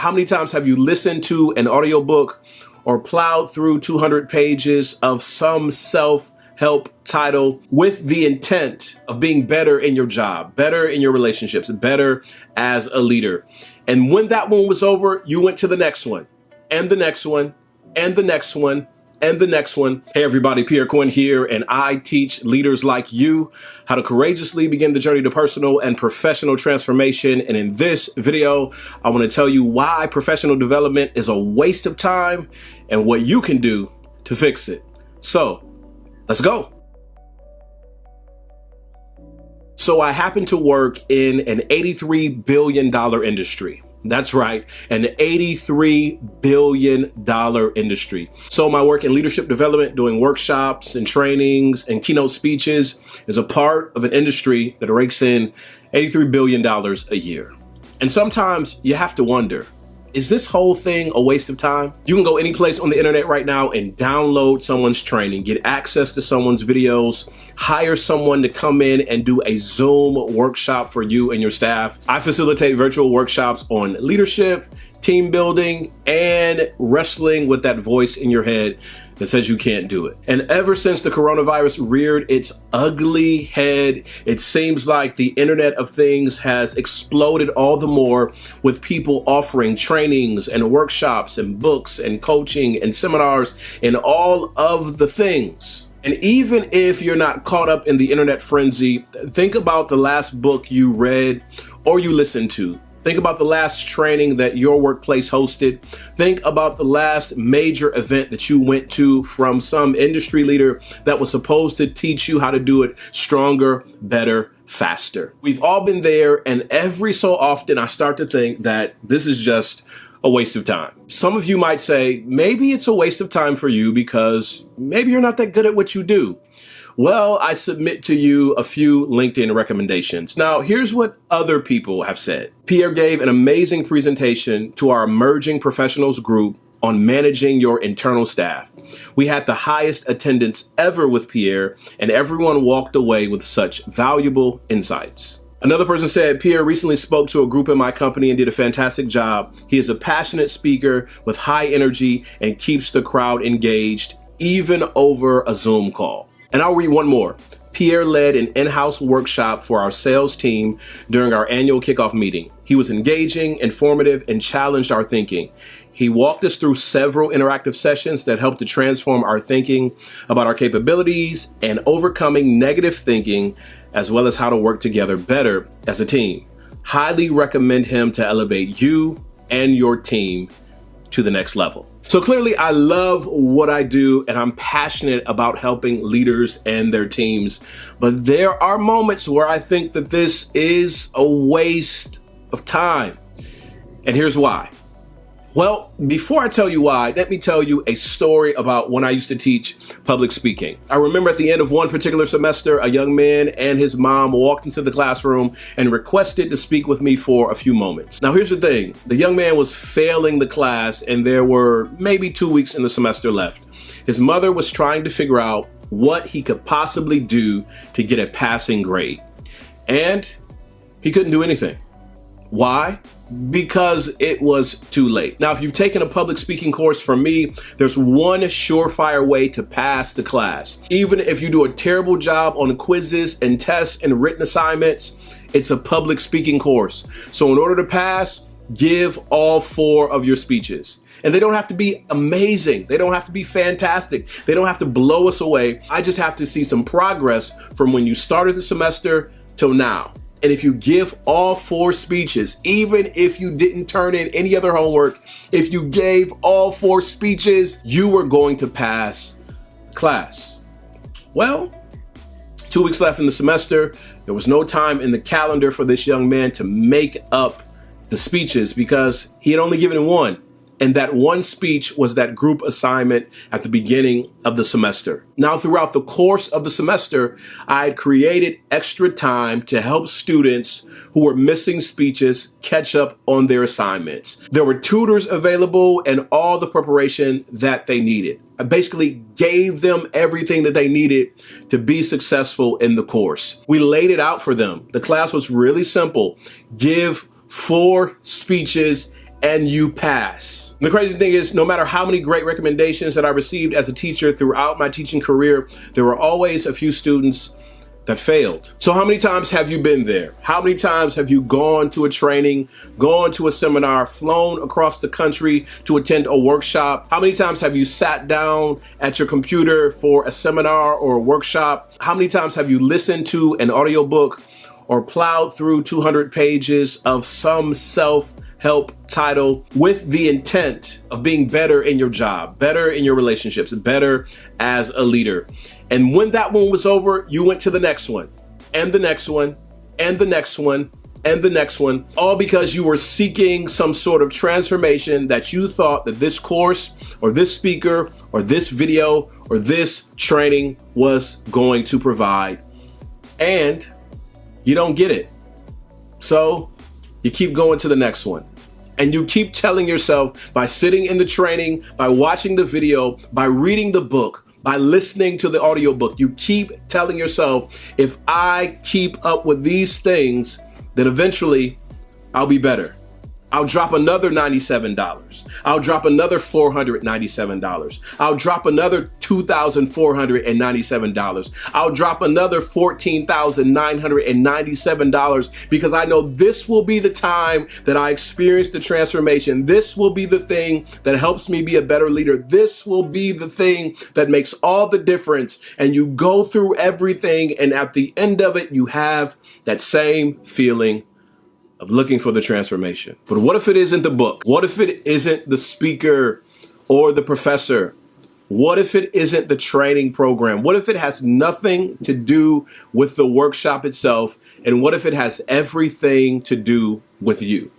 How many times have you listened to an audiobook or plowed through 200 pages of some self-help title with the intent of being better in your job, better in your relationships, better as a leader? And when that one was over, you went to the next one and the next one and the next one and the next one. Hey everybody, Pierre Quinn here, and I teach leaders like you how to courageously begin the journey to personal and professional transformation. And in this video, I want to tell you why professional development is a waste of time and what you can do to fix it. So let's go. So I happen to work in an $83 billion industry. That's right, an $83 billion industry. So my work in leadership development, doing workshops and trainings and keynote speeches, is a part of an industry that rakes in $83 billion a year. And sometimes you have to wonder, is this whole thing a waste of time? You can go any place on the internet right now and download someone's training, get access to someone's videos, hire someone to come in and do a Zoom workshop for you and your staff. I facilitate virtual workshops on leadership, team building, and wrestling with that voice in your head that says you can't do it. And ever since the coronavirus reared its ugly head, it seems like the Internet of Things has exploded all the more, with people offering trainings and workshops and books and coaching and seminars and all of the things. And even if you're not caught up in the internet frenzy, think about the last book you read or you listened to. Think about the last training that your workplace hosted. Think about the last major event that you went to from some industry leader that was supposed to teach you how to do it stronger, better, faster. We've all been there, and every so often I start to think that this is just a waste of time. Some of you might say, maybe it's a waste of time for you because maybe you're not that good at what you do. Well, I submit to you a few LinkedIn recommendations. Now, here's what other people have said. Pierre gave an amazing presentation to our emerging professionals group on managing your internal staff. We had the highest attendance ever with Pierre, and everyone walked away with such valuable insights. Another person said, Pierre recently spoke to a group in my company and did a fantastic job. He is a passionate speaker with high energy and keeps the crowd engaged, even over a Zoom call. And I'll read one more. Pierre led an in-house workshop for our sales team during our annual kickoff meeting. He was engaging, informative, and challenged our thinking. He walked us through several interactive sessions that helped to transform our thinking about our capabilities and overcoming negative thinking, as well as how to work together better as a team. Highly recommend him to elevate you and your team to the next level. So clearly, I love what I do, and I'm passionate about helping leaders and their teams. But there are moments where I think that this is a waste of time. And here's why. Well, before I tell you why, let me tell you a story about when I used to teach public speaking. I remember at the end of one particular semester, a young man and his mom walked into the classroom and requested to speak with me for a few moments. Now, here's the thing. The young man was failing the class, and there were maybe 2 weeks in the semester left. His mother was trying to figure out what he could possibly do to get a passing grade. And he couldn't do anything. Why? Because it was too late. Now, if you've taken a public speaking course from me, there's one surefire way to pass the class. Even if you do a terrible job on quizzes and tests and written assignments, it's a public speaking course. So in order to pass, give all 4 of your speeches. And they don't have to be amazing. They don't have to be fantastic. They don't have to blow us away. I just have to see some progress from when you started the semester till now. And if you give all 4 speeches, even if you didn't turn in any other homework, if you gave all 4 speeches, you were going to pass the class. Well, 2 weeks left in the semester. There was no time in the calendar for this young man to make up the speeches because he had only given one. And that one speech was that group assignment at the beginning of the semester. Now, throughout the course of the semester, I had created extra time to help students who were missing speeches catch up on their assignments. There were tutors available and all the preparation that they needed. I basically gave them everything that they needed to be successful in the course. We laid it out for them. The class was really simple. Give 4 speeches and you pass. And the crazy thing is, no matter how many great recommendations that I received as a teacher throughout my teaching career, there were always a few students that failed. So how many times have you been there? How many times have you gone to a training, gone to a seminar, flown across the country to attend a workshop? How many times have you sat down at your computer for a seminar or a workshop? How many times have you listened to an audiobook or plowed through 200 pages of some self-help title with the intent of being better in your job, better in your relationships, better as a leader? And when that one was over, you went to the next one, and the next one, and the next one, and the next one, all because you were seeking some sort of transformation that you thought that this course or this speaker or this video or this training was going to provide. And you don't get it. So you keep going to the next one. And you keep telling yourself, by sitting in the training, by watching the video, by reading the book, by listening to the audiobook, you keep telling yourself, if I keep up with these things, then eventually I'll be better. I'll drop another $97. I'll drop another $497. I'll drop another $2,497. I'll drop another $14,997 because I know this will be the time that I experience the transformation. This will be the thing that helps me be a better leader. This will be the thing that makes all the difference. And you go through everything, and at the end of it, you have that same feeling of looking for the transformation. But what if it isn't the book? What if it isn't the speaker or the professor? What if it isn't the training program? What if it has nothing to do with the workshop itself? And what if it has everything to do with you?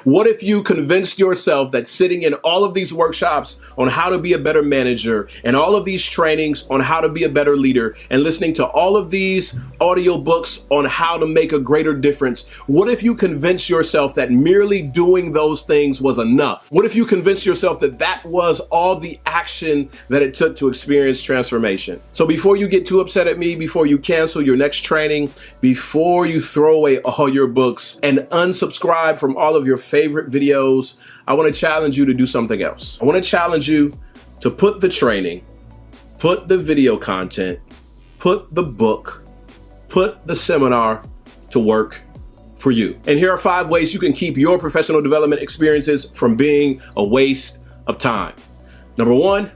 What if you convinced yourself that sitting in all of these workshops on how to be a better manager and all of these trainings on how to be a better leader and listening to all of these audiobooks on how to make a greater difference, what if you convinced yourself that merely doing those things was enough? What if you convinced yourself that that was all the action that it took to experience transformation? So before you get too upset at me, before you cancel your next training, before you throw away all your books and unsubscribe from all of your favorite videos, I want to challenge you to do something else. I want to challenge you to put the training, put the video content, put the book, put the seminar to work for you. And here are 5 ways you can keep your professional development experiences from being a waste of time. Number 1,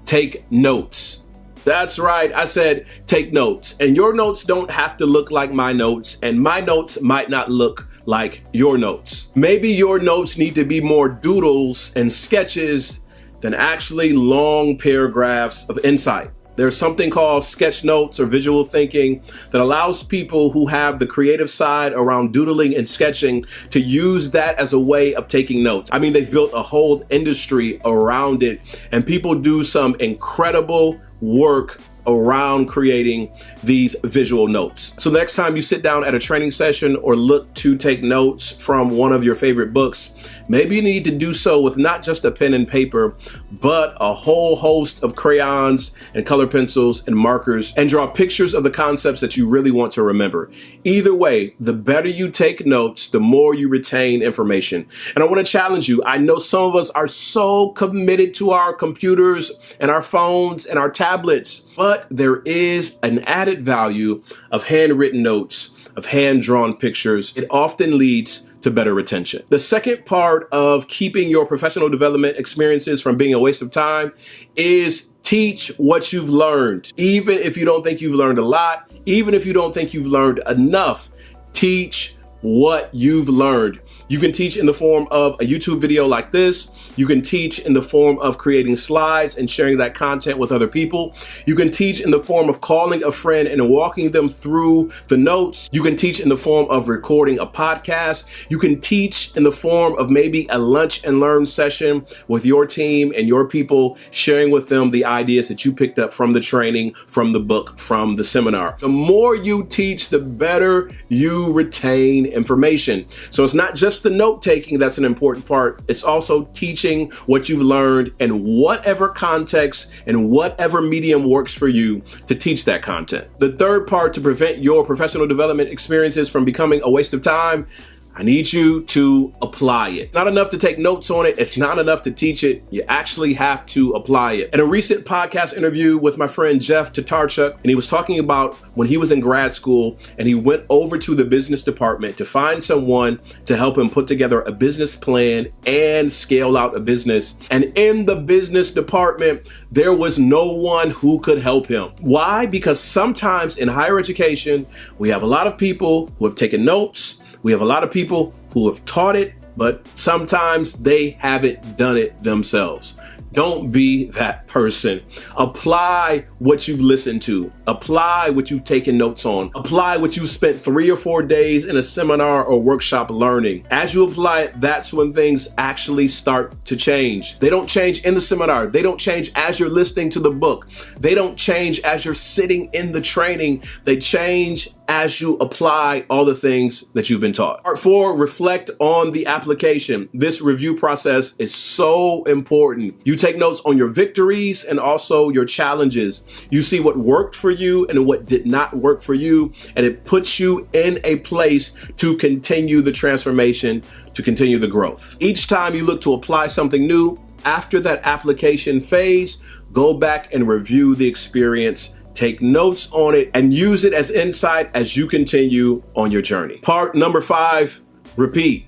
take notes. That's right. I said take notes. And your notes don't have to look like my notes, and my notes might not look like your notes. Maybe your notes need to be more doodles and sketches than actually long paragraphs of insight. There's something called sketch notes or visual thinking that allows people who have the creative side around doodling and sketching to use that as a way of taking notes. I mean, they've built a whole industry around it, and people do some incredible work around creating these visual notes. So the next time you sit down at a training session or look to take notes from one of your favorite books, maybe you need to do so with not just a pen and paper, but a whole host of crayons and color pencils and markers, and draw pictures of the concepts that you really want to remember. Either way, the better you take notes, the more you retain information. And I want to challenge you. I know some of us are so committed to our computers and our phones and our tablets, but there is an added value of handwritten notes, of hand-drawn pictures. It often leads to better retention. The second part of keeping your professional development experiences from being a waste of time is teach what you've learned. Even if you don't think you've learned a lot, even if you don't think you've learned enough, teach what you've learned. You can teach in the form of a YouTube video like this. You can teach in the form of creating slides and sharing that content with other people. You can teach in the form of calling a friend and walking them through the notes. You can teach in the form of recording a podcast. You can teach in the form of maybe a lunch and learn session with your team and your people, sharing with them the ideas that you picked up from the training, from the book, from the seminar. The more you teach, the better you retain information. So it's not just the note taking that's an important part. It's also teaching what you've learned in whatever context and whatever medium works for you to teach that content. The third part to prevent your professional development experiences from becoming a waste of time: I need you to apply it. Not enough to take notes on it. It's not enough to teach it. You actually have to apply it. In a recent podcast interview with my friend Jeff Tatarchuk, and he was talking about when he was in grad school and he went over to the business department to find someone to help him put together a business plan and scale out a business. And in the business department, there was no one who could help him. Why? Because sometimes in higher education, we have a lot of people who have taken notes. We have a lot of people who have taught it, but sometimes they haven't done it themselves. Don't be that person. Apply what you've listened to. Apply what you've taken notes on. Apply what you've spent 3 or 4 days in a seminar or workshop learning. As you apply it, that's when things actually start to change. They don't change in the seminar. They don't change as you're listening to the book. They don't change as you're sitting in the training. They change as you apply all the things that you've been taught. Part 4, reflect on the application. This review process is so important. You take notes on your victories and also your challenges. You see what worked for you and what did not work for you, and it puts you in a place to continue the transformation, to continue the growth. Each time you look to apply something new, after that application phase, go back and review the experience. Take notes on it and use it as insight as you continue on your journey. Part number 5, repeat.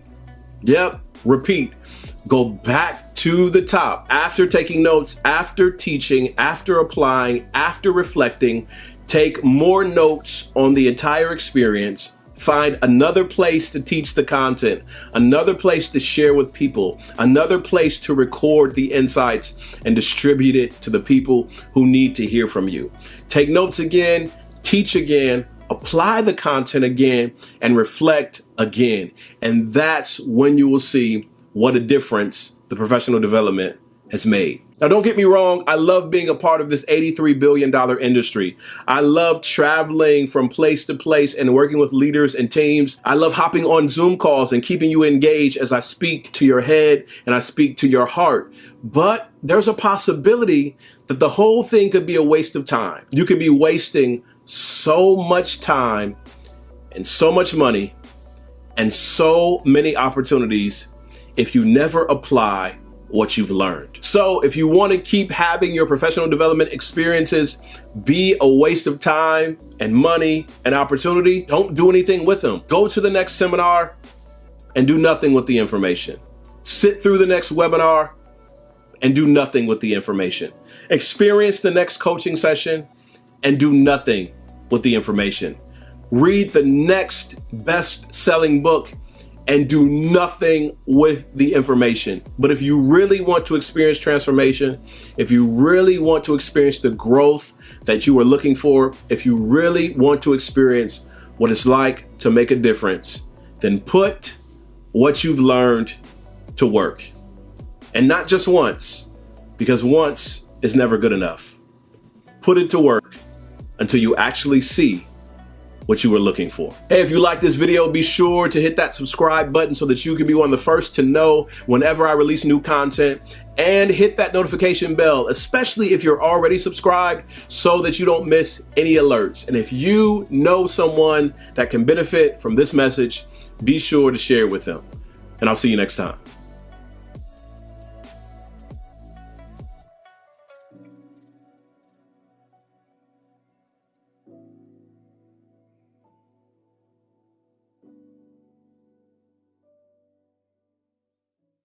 Yep, repeat. Go back to the top. After taking notes, after teaching, after applying, after reflecting, take more notes on the entire experience. Find another place to teach the content, another place to share with people, another place to record the insights and distribute it to the people who need to hear from you. Take notes again, teach again, apply the content again, and reflect again. And that's when you will see what a difference the professional development has made. Now, don't get me wrong. I love being a part of this $83 billion industry. I love traveling from place to place and working with leaders and teams. I love hopping on Zoom calls and keeping you engaged as I speak to your head and I speak to your heart. But there's a possibility that the whole thing could be a waste of time. You could be wasting so much time and so much money and so many opportunities if you never apply what you've learned. So if you want to keep having your professional development experiences be a waste of time and money and opportunity, don't do anything with them. Go to the next seminar and do nothing with the information. Sit through the next webinar and do nothing with the information. Experience the next coaching session and do nothing with the information. Read the next best-selling book and do nothing with the information. But if you really want to experience transformation, if you really want to experience the growth that you are looking for, if you really want to experience what it's like to make a difference, then put what you've learned to work. And not just once, because once is never good enough. Put it to work until you actually see what you were looking for. Hey, if you like this video, be sure to hit that subscribe button so that you can be one of the first to know whenever I release new content, and hit that notification bell, especially if you're already subscribed, so that you don't miss any alerts. And if you know someone that can benefit from this message, be sure to share it with them. And I'll see you next time.